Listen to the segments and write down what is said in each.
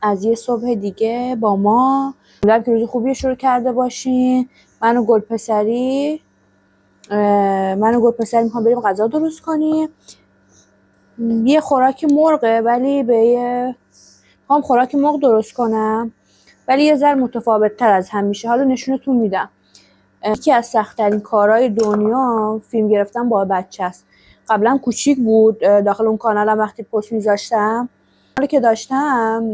از یه صبح دیگه با ما. امیدوارم که روز خوبی شروع کرده باشین. من و گلپسری میخوام بریم غذا درست کنیم. یه خوراک مرغه ولی میخوام خوراک مرغ درست کنم ولی یه ذره متفاوت تر از همیشه. حالا نشونتون میدم. یکی از سخت‌ترین کارهای دنیا فیلم گرفتن با بچه است. قبلا کوچیک بود، داخل اون کانالم وقتی پست میذاشتم، حالا که داشتم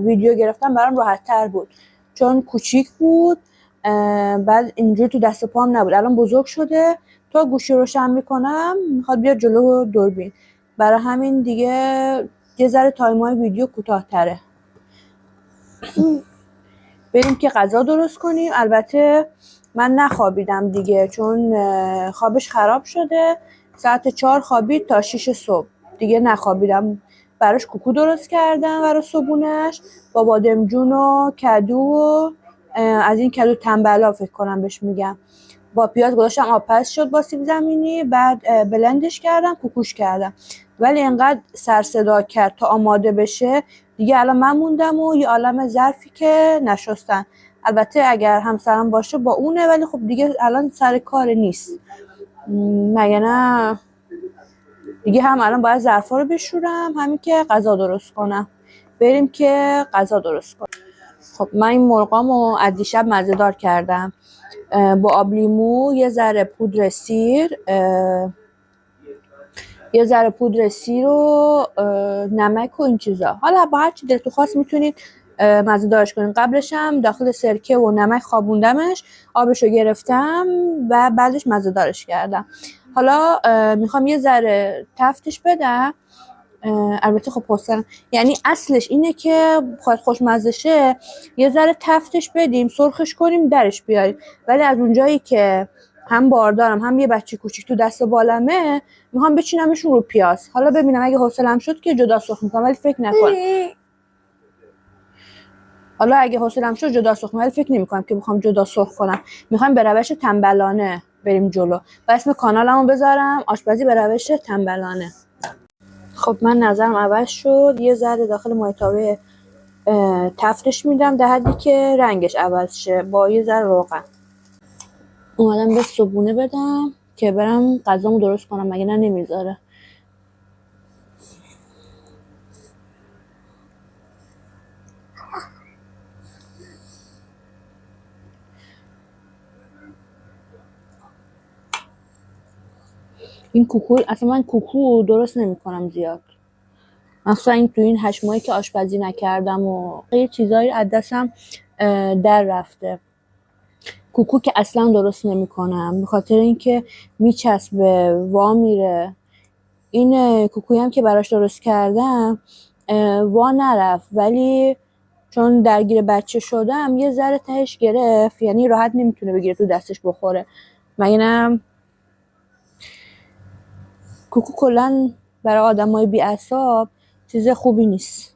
ویدیو گرفتم برام راحت تر بود چون کوچیک بود، بعد اینجوری تو دست پام نبود. الان بزرگ شده، تا گوشی روشن میکنم میخواد بیاد جلو دوربین، برای همین دیگه یه ذره تایمای ویدیو کوتاه‌تره. بریم که غذا درست کنیم. البته من نخوابیدم دیگه چون خوابش خراب شده. ساعت 4 خوابید تا 6 صبح دیگه نخوابیدم. براش کوکو درست کردم برای صبحونش با بادمجون و کدو و از این کدو تنبلا فکر کنم بهش میگم، با پیاز گذاشتم آب پز شد با سیب زمینی، بعد بلندش کردم کوکوش کردم. ولی انقدر سر صدا کرد تا آماده بشه دیگه. الان من موندم و یه عالم ظرفی که نشستن. البته اگر همسرم باشه با اونه، ولی خب دیگه الان سر کار نیست مگه نه دیگه. هم الان باید ظرفا رو بشورم همین که غذا درست کنم. بریم که غذا درست کنم. خب من این مرغامو از دیشب مزه‌دار کردم با آب لیمو، یه ذره پودر سیر و نمک و این چیزا. حالا با هر چی دلتون خواست میتونید مزه‌دارش کنید. قبلش هم داخل سرکه و نمک خوابوندمش، آبشو گرفتم و بعدش مزه‌دارش کردم. حالا میخوام یه ذره تفتش بدم. البته خب پستم، یعنی اصلش اینه که بخواد خوشمزه شه یه ذره تفتش بدیم، سرخش کنیم، درش بیاریم. ولی از اونجایی که هم باردارم هم یه بچه کوچیک تو دست بالمه، میخوام بچینمشون رو پیاز. حالا ببینم اگه حوصله‌ام شد که جدا سرخ میکنم، ولی فکر نکنم. حالا اگه حوصله‌ام شد جدا سرخ میکنم، ولی فکر نمی‌کنم که میخوام جدا سرخ کنم. میخوام به روش تنبلانه بریم جلو و اسم کانالمو بذارم آشپزی به روش تنبلانه. خب من نظرم عوض شد، یه ذره داخل مایتابه تفتش میدم در حدی که رنگش عوض شه با یه ذره روغن. اومدم به صبونه بدم که برم غذامو درست کنم، مگه نه نمیذاره. این کوکو اصلا من کوکو درست نمیکنم زیاد، مخصوصا این تو این 8 ماهی که آشپزی نکردم و یه چیزایی از دستم در رفته. کوکو که اصلا درست نمیکنم به خاطر اینکه میچسبه وا میره. این کوکویی هم که براش درست کردم وا نرفت، ولی چون درگیر بچه شدم یه ذره تهش گرفت، یعنی راحت نمیتونه بگیره تو دستش بخوره. مگه نه کوکو کلا برای آدمای بی اعصاب چیز خوبی نیست.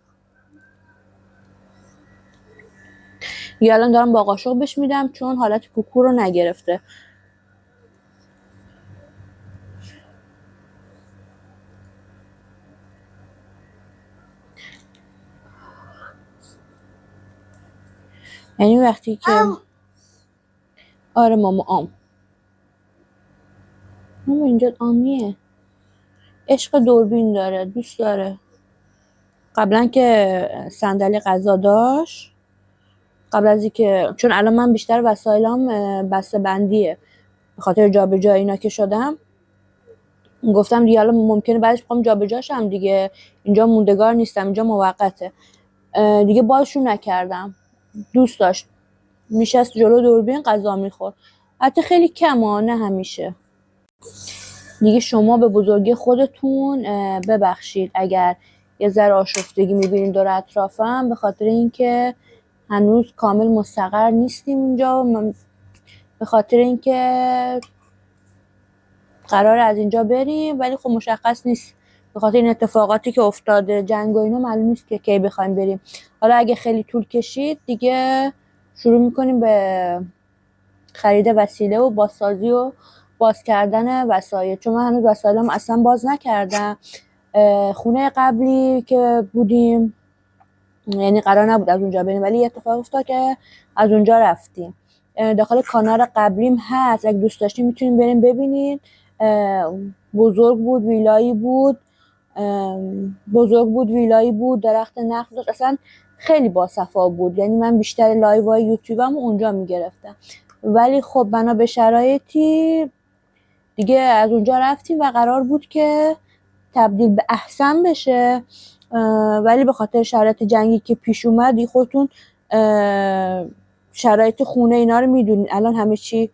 یا الان دارم با قاشق بهش میدم چون حالت کوکو رو نگرفته. یعنی وقتی که آره ماما اینجا آمیه، عشق دوربین داره، دوست داره. قبلا که صندلی غذا داشت، قبل از اینکه، چون الان من بیشتر وسایلام بسته بندیه به خاطر جابجا اینا که شدم، گفتم دیگه حالا ممکنه بعدش بخوام جابجاشم دیگه، اینجا موندگار نیستم، اینجا موقته دیگه. بازشون نکردم. دوست داشت میشست جلو دوربین غذا میخورد، حتی خیلی کم نه همیشه. دیگه شما به بزرگی خودتون ببخشید اگر یه ذره آشفتگی میبینید دور اطرافم، به خاطر اینکه هنوز کامل مستقر نیستیم اینجا، به خاطر اینکه قراره از اینجا بریم ولی خب مشخص نیست به خاطر این اتفاقاتی که افتاده، جنگ و اینا، معلوم نیست که کی بخوایم بریم. حالا اگه خیلی طول کشید دیگه شروع میکنیم به خرید وسیله و بازسازی و باز کردن وسایل، چون من هنوز وسایلم اصلا باز نکردم. خونه قبلی که بودیم یعنی قرار نبود از اونجا بریم، ولی اتفاق افتاد که از اونجا رفتیم. داخل کانال قبلیم هست، اگه دوست داشتین میتونین بریم ببینید. بزرگ بود، ویلایی بود، درخت نخل داشت، اصلا خیلی باصفا بود. یعنی من بیشتر لایوهای یوتیوبم اونجا میگرفتم، ولی خب بنا به شرایطی دیگه از اونجا رفتیم و قرار بود که تبدیل به احسن بشه، ولی به خاطر شرایط جنگی که پیش اومد، خودتون شرایط خونه اینا رو میدونین، الان همه چی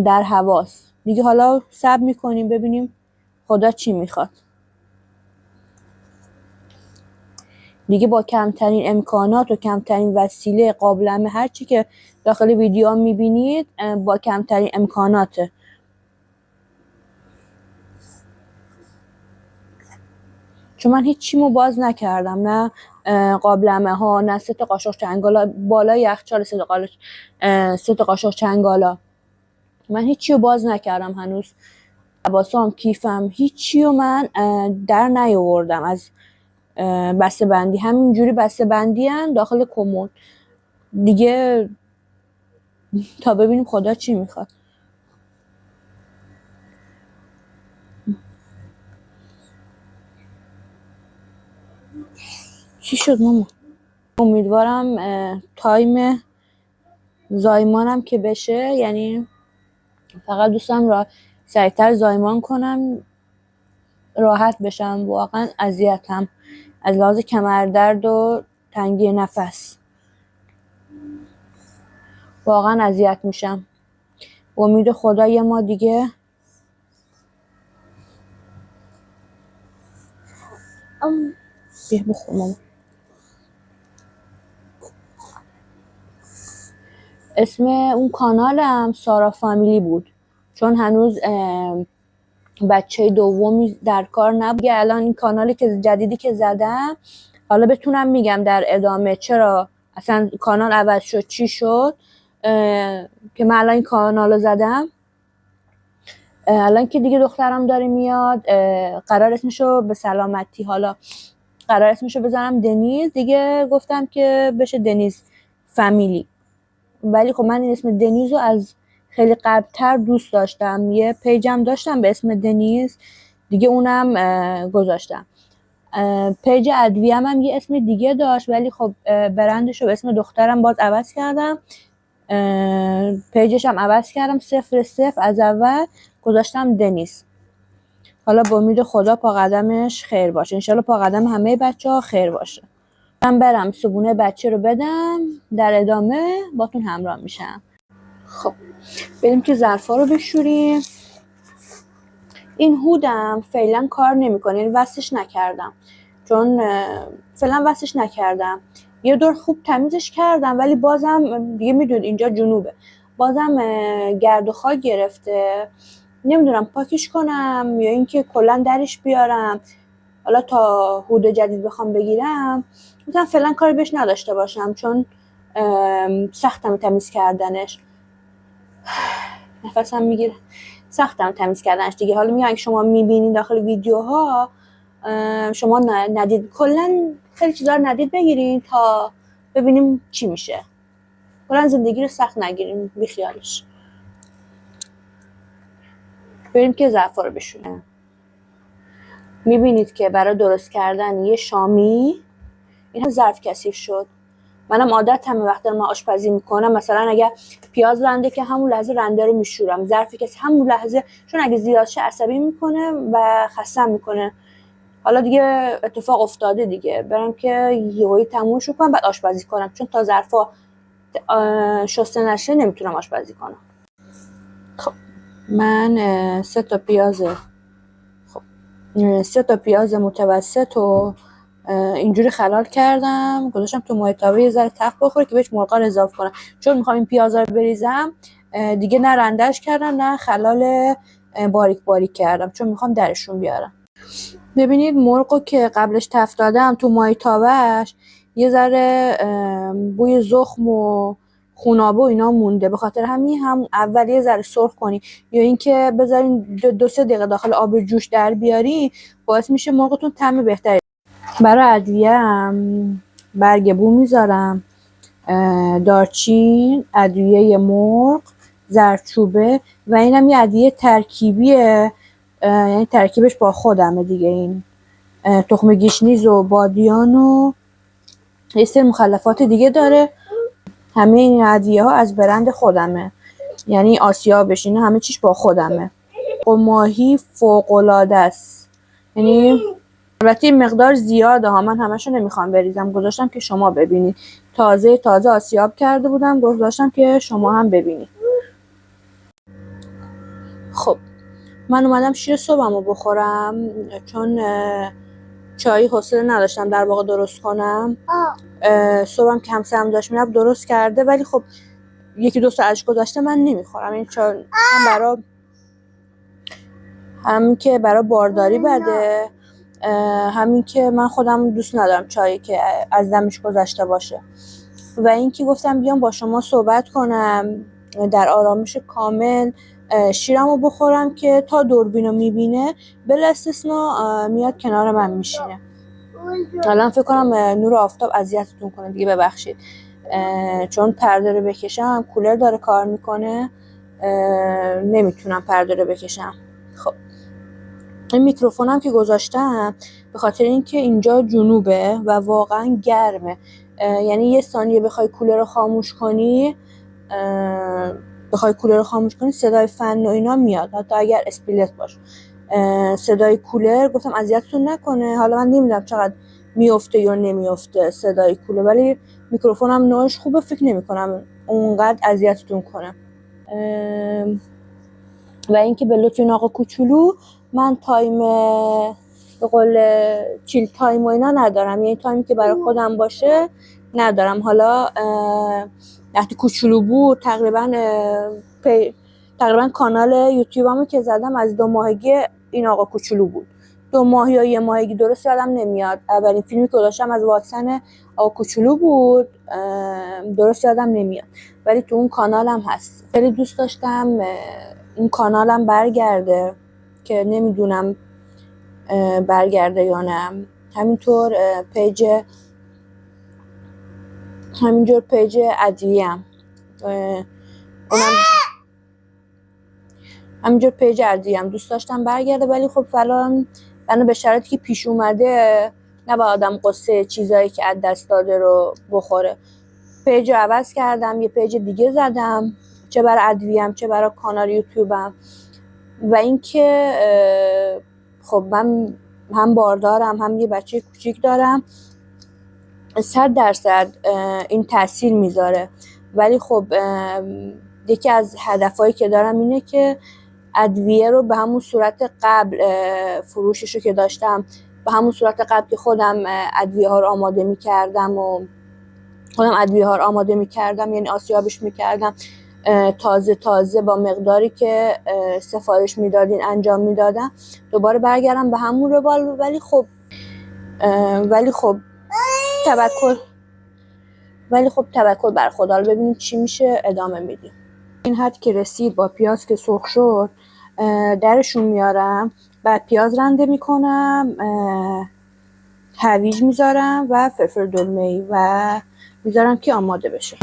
در حواس دیگه. حالا صبر میکنیم ببینیم خدا چی میخواد دیگه. با کمترین امکانات و کمترین وسیله قابلمه، هر چی که داخل ویدیو میبینید با کمترین امکاناته. چون من هیچ چیمو باز نکردم، نه قابلمه ها، نه 3 قاشق چنگالا بالای یخچال، 3 قاشق چنگالا. من هیچ چیو باز نکردم هنوز. لباسام، کیفم، هیچ چیو من در نیاوردم از بسته بندی. همینجوری بسته بندی ان داخل کمد دیگه، تا ببینیم خدا چی میخواد. چی شد ماما؟ امیدوارم تایم زایمانم که بشه، یعنی فقط دوستم را سریعتر زایمان کنم، راحت بشم. واقعا اذیتم از لحاظ کمردرد و تنگی نفس، واقعا اذیت میشم. امید خدا یه ما دیگه بیا بخور ماما. اسم اون کانالم سارا فامیلی بود، چون هنوز بچه دومی در کار نبود. الان این کانالی که جدیدی که زدم، حالا بتونم میگم در ادامه چرا اصلا کانال عوض شد، چی شد که من الان این کانالو زدم. الان که دیگه دخترم داره میاد، قرار اسمشو به سلامتی، حالا قرار اسمشو بزنم دنیز دیگه. گفتم که بشه دنیز فامیلی، ولی خب من این اسم دنیزو از خیلی قبلتر دوست داشتم. یه پیجم داشتم به اسم دنیز دیگه، اونم گذاشتم. پیج ادویه‌م هم یه اسم دیگه داشت، ولی خب برندشو به اسم دخترم باز عوض کردم. پیجشم عوض کردم، 0 از اول گذاشتم دنیز. حالا با امید خدا پا قدمش خیر باشه، انشالله پا قدم همه بچه ها خیر باشه. من برم صبونه بچه رو بدم، در ادامه باتون همراه میشم. خب بریم که ظرفا رو بشوریم. این هودم فعلا کار نمیکنه، یعنی وصلش نکردم، چون فعلا وصلش نکردم. یه دور خوب تمیزش کردم، ولی بازم دیگه میدونید اینجا جنوبه، بازم گرد و خاک گرفته. نمیدونم پاکش کنم یا اینکه کلا درش بیارم. حالا تا هود جدید بخوام بگیرم مثلا فعلا کاری بهش نداشته باشم، چون سختم تمیز کردنش. نفسم میگیره، سختم تمیز کردنش دیگه. حالا میگم اگه شما میبینید داخل ویدیوها، شما ندید، کلا خیلی چیزا رو ندید بگیرین تا ببینیم چی میشه. کلا زندگی رو سخت نگیریم، بیخیالش. بریم که ظرفا رو بشوریم. میبینید که برای درست کردن یه شامی این هم ظرف کثیف شد. منم عادت همه وقت من آشپزی میکنم، مثلا اگه پیاز رنده که همون لحظه رنده رو میشورم، ظرفی که همون لحظه، چون اگه زیاد شه عصبی میکنه و خستم میکنه. حالا دیگه اتفاق افتاده دیگه، برم که یهویی تمومش کنم بعد آشپزی کنم، چون تا ظرفا شسته نشه نمیتونم آشپزی کنم. خب من 3 تا پیاز متوسط و اینجوری خلال کردم، گذاشتم تو مایتابه یه ذره تفت بخوره که بهش مرغا رو اضافه کنم، چون میخوام این پیازا رو بریزم دیگه. نه رندش کردم نه خلال باریک باریک کردم، چون میخوام درشون بیارم. ببینید مرغو که قبلش تفت دادم تو مایتابهش یه ذره بوی زخم و خونابه و اینا مونده، به خاطر همین هم اول یه ذره سرخ کنی یا اینکه بذارین 2-3 دقیقه داخل آب جوش در بیاری، باعث میشه مرغتون طعم بهتری. برای ادویه برگ بو میذارم، دارچین، ادویه مرغ، زردچوبه و اینم یه ادویه ترکیبیه، یعنی ترکیبش با خودمه دیگه. این تخم گیشنیز و بادیان و یه سری مخلفات دیگه داره. همه این ادویه ها از برند خودمه، یعنی آسیابش، اینا همه چیش با خودمه. و ماهی فوق‌العاده است، یعنی البته این مقدار زیاده ها، من همشو نمیخوام بریزم، گذاشتم که شما ببینید. تازه آسیاب کرده بودم، گذاشتم که شما هم ببینید. خب من اومدم شیر صبحمو بخورم، چون چای حوصله نداشتم در واقع درست کنم. صبحم که همسرم داشت میرفت درست کرده، ولی خب یکی دو ساعتش گذشته من نمیخورم، این چون همین که برای بارداری بده، همین که من خودم دوست ندارم چایی که از دمش گذشته باشه. و اینکه گفتم بیام با شما صحبت کنم در آرامش کامل، شیرمو بخورم که تا دوربینو میبینه بلا استثنا میاد کنار من میشینه. الان فکر کنم نور آفتاب اذیتتون کنه دیگه، ببخشید، چون پرده رو بکشم کولر داره کار میکنه، نمیتونم پرده رو بکشم. خب این میکروفونم که گذاشتم به خاطر اینکه اینجا جنوبه و واقعا گرمه، یعنی یه ثانیه بخوای کولر رو خاموش کنی، صدای فن و اینا میاد، حتی اگر اسپلیت باشه. صدای کولر گفتم اذیتتون نکنه، حالا من نمیدونم چقدر میفته یا نمیفته صدای کولر، ولی میکروفونم نوعش خوبه، فکر نمی‌کنم اونقدر اذیتتون کنه. و اینکه به لطف این آقا کوچولو من تایم به قول چیل تایم و اینا ندارم، یعنی تایمی که برای خودم باشه ندارم. حالا وقتی کوچولو بود تقریبا کانال یوتیوبمو که زدم از 2 ماهگی این آقا کوچولو بود، 2 ماهی یا 1 ماهگی درست یادم نمیاد. اولین فیلمی که داشتم از واکسن آقا کوچولو بود، درست یادم نمیاد، ولی تو اون کانالم هست. خیلی دوست داشتم اون کانالم برگرده که نمیدونم برگرده یا نه. همینطور پیج ادویه‌ام، همینجور پیج ادویه‌ام دوست داشتم برگرده، ولی خب فلان بنا به شرایطی که پیش اومده نباید آدم قصه چیزایی که از دست داده رو بخوره. پیج رو عوض کردم، یه پیج دیگه زدم، چه برای ادویه‌ام چه برای کانال یوتیوبم. و اینکه خب من هم باردارم، هم یه بچه کوچیک دارم، 100% این تاثیر میذاره. ولی خب یکی از هدفایی که دارم اینه که ادویه رو به همون صورت قبل، فروششو که داشتم به همون صورت قبل که خودم ادویه ها رو آماده میکردم، یعنی آسیابش میکردم تازه با مقداری که سفارش میدادین انجام میدادم، دوباره برگردم به همون روال. ولی خب توکل بر خدا، رو ببینیم چی میشه، ادامه میدیم. این حد که رسید با پیاز که سرخ شد درشون میارم، بعد پیاز رنده میکنم، هویج میذارم و فلفل دلمه‌ای و میذارم که آماده بشه.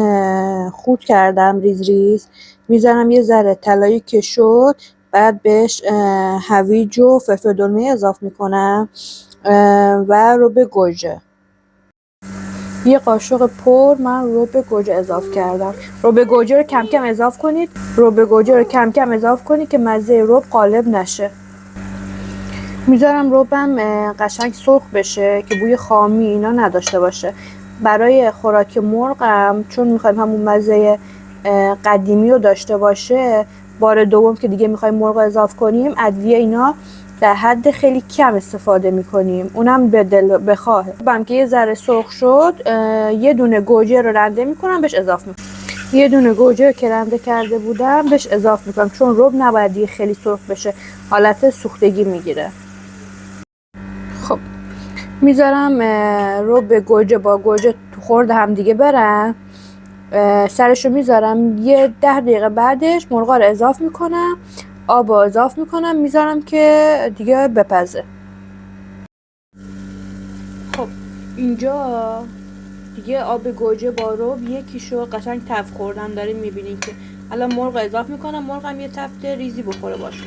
خورد کردم ریز ریز، میذارم یه ذره طلایی که شد، بعد بهش هویج و فلفل دلمه‌ای اضافه میکنم و رب گوجه، یه قاشق پر من رب گوجه اضافه کردم. رب گوجه رو کم کم اضافه کنید که مزه رب غالب نشه. میذارم ربم قشنگ سرخ بشه که بوی خامی اینا نداشته باشه. برای خوراک مرغم چون میخوایم همون مزه قدیمی رو داشته باشه، بار دوم که دیگه میخوایم مرغ اضافه کنیم، ادویه اینا در حد خیلی کم استفاده میکنیم، اونم به دل بخواه. ربم که یه ذره سرخ شد، یه دونه گوجه رو رنده میکنم بهش اضافه میکنم. یه دونه گوجه که رنده کرده بودم بهش اضافه میکنم، چون رب نباید دیگه خیلی سرخ بشه، حالت سوختگی میگیره. خب میذارم رب گوجه با گوجه تو خورد هم دیگه برن، سرشو میذارم، یه 10 دقیقه بعدش مرغا رو اضافه میکنم، آب رو اضافه میکنم، میذارم که دیگه بپزه. خب اینجا دیگه آب گوجه با رب یکیشو قشنگ تف خوردن داریم میبینین که الان مرغ اضاف میکنم. مرغم یه تفت ریزی بخوره باشه.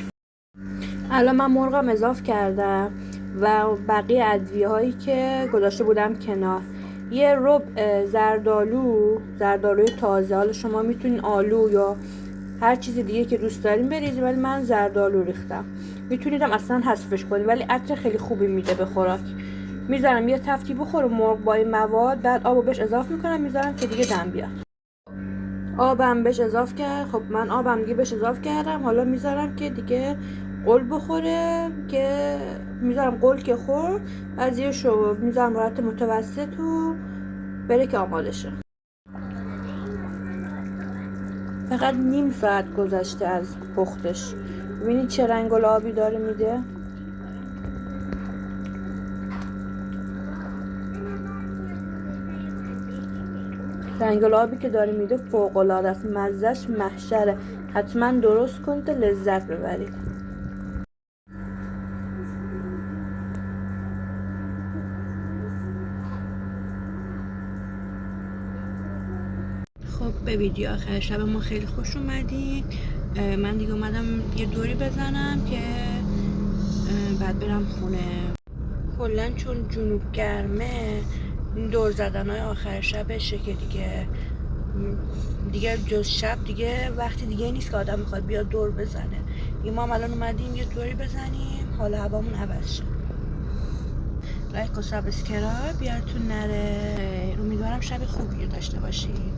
الان من مرغم اضاف کردم و بقیه ادویه هایی که گذاشته بودم کنار. یه ربع زردآلوی تازه، حالا شما میتونین آلو یا هر چیز دیگه که دوست دارین بریزید، ولی من زردآلو ریختم. میتونیدم اصلا حذفش کنید ولی عطر خیلی خوبی میده به خوراک. میذارم یه تفتی بخوره مرغ با این مواد، بعد آبو بهش اضافه میکنم میذارم که دیگه دم بیاد. آبم بهش اضافه کرد. خب من آبم دیگه بهش اضافه کردم. حالا میذارم که دیگه قل بخوره، که میذارم قل که خورد از یه شو میذارم حالت متوسط و بره که آماده شه. فقط نیم ساعت گذشته از پختش. ببینید چه رنگ آبی داره میده. رنگ آبی که داره میده فوق العاده است. مزهش محشره. حتما درست کنید لذت ببرید. خب به ویدیو آخر شب ما خیلی خوش اومدین. من دیگه اومدم یه دوری بزنم که بعد برم خونه. کلا چون جنوب گرمه دور زدنهای آخر شبشه که دیگه جز شب دیگه وقتی دیگه نیست که آدم میخواد بیاد دور بزنه. ما هم الان اومدیم یه دوری بزنیم حالا هوامون عوض شه. لایک و سابسکرایب یادتون نره. امیدوارم شب خوبی رو داشته باشید.